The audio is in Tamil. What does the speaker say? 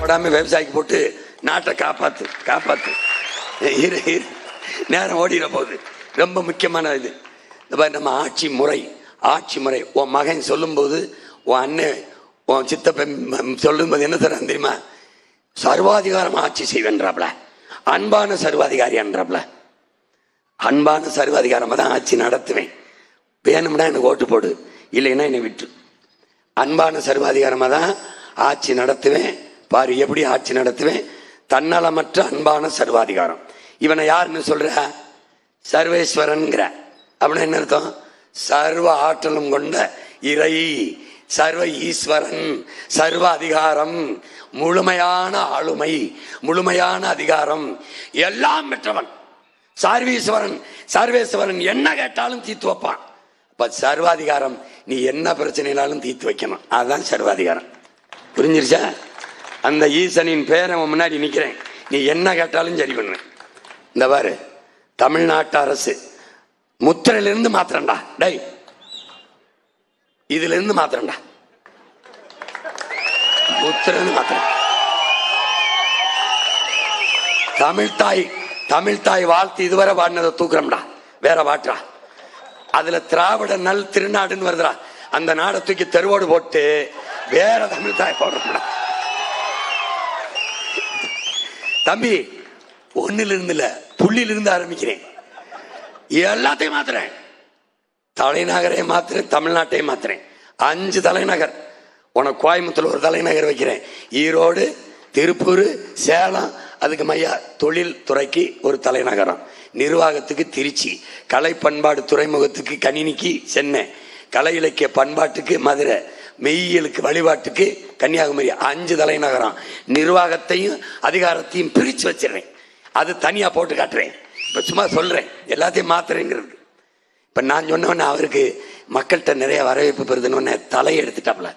விடாம விவசாயிக்கு போட்டு நாட்டை காப்பாத்து காப்பாத்து. நேரம் ஓடிட போகுது. ரொம்ப முக்கியமான இது நம்ம ஆட்சி முறை. உன் மகன் சொல்லும்போது, உன் அண்ணன், உன் சித்தப்பன் சொல்லும்போது என்ன தரான் தெரியுமா? சர்வாதிகாரம் ஆட்சி செய்வேன்றாப்ல, அன்பான சர்வாதிகாரி என்றாப்ல. அன்பான சர்வாதிகாரமாக தான் ஆட்சி நடத்துவேன், வேணும்னா எனக்கு ஓட்டு போடு, இல்லைன்னா என்னை விட்டு. அன்பான சர்வாதிகாரமாக தான் ஆட்சி நடத்துவேன். பாரு எப்படி ஆட்சி நடத்துவேன். தன்னலமற்ற அன்பான சர்வாதிகாரம். இவனை யாருன்னு சொல்ற? சர்வேஸ்வரன்கிற. அப்படின்னா என்ன அர்த்தம்? சர்வ ஆற்றலும் கொண்ட இறை, சர்வ ஈஸ்வரன், சர்வ அதிகாரம், முழுமையான ஆளுமை, முழுமையான அதிகாரம், எல்லாம் பெற்றவன் சர்வேஸ்வரன். சர்வேஸ்வரன் என்ன கேட்டாலும் தீர்த்து வைப்பான். இப்ப சர்வாதிகாரம், நீ என்ன பிரச்சனைனாலும் தீர்த்து வைக்கணும், அதுதான் சர்வாதிகாரம். புரிஞ்சிருச்சா? அந்த ஈசனின் பேரை முன்னாடி நிக்கிறேன், நீ என்ன கேட்டாலும் சரி பண்ணு. இந்த பாரு, தமிழ்நாட்டு அரசு முத்திரையிலிருந்து மாத்திரண்டா, டை இதுல இருந்து மாத்திரண்டா, முத்திரை மாத்திரம். தமிழ்தாய் வாழ்த்து இதுவரை பாடினதை தூக்குறோம்டா, வேற பாட்டுறா. அதுல திராவிட நல் திருநாடுன்னு வருதுடா, அந்த நாடை தூக்கி தெருவோடு போட்டு வேற தமிழ்தாய் போடுறோம்டா. தம்பி, ஒன்னுல இருந்து இல்ல, புள்ளியிலிருந்து ஆரம்பிக்கிறேன். எல்லாத்தையும் மாத்துறேன். தலைநகரையும் மாத்துறேன், தமிழ்நாட்டையும் மாத்துறேன். 5 தலைநகர். உனக்கு கோயம்புத்தூர் ஒரு தலைநகர் வைக்கிறேன், ஈரோடு, திருப்பூர், சேலம், அதுக்கு மையா தொழில் துறைக்கு ஒரு தலைநகரம், நிர்வாகத்துக்கு திருச்சி, கலை பண்பாடு துறைமுகத்துக்கு கணினிக்கு சென்னை, கலை இலக்கிய பண்பாட்டுக்கு மதுரை, மெய்யியலுக்கு வழிபாட்டுக்கு கன்னியாகுமரி. 5 தலைநகரம். நிர்வாகத்தையும் அதிகாரத்தையும் பிரிச்சு வச்சிடறேன், அது தனியா போட்டு காட்டுறேன். இப்ப சும்மா சொல்றேன், எல்லாத்தையும் மாத்துறேங்கிறது. இப்ப நான் சொன்னவொன்னே அவருக்கு மக்கள்கிட்ட நிறைய வரவேற்பு பெறுதுன்னு தலையை எடுத்துட்டாப்ல.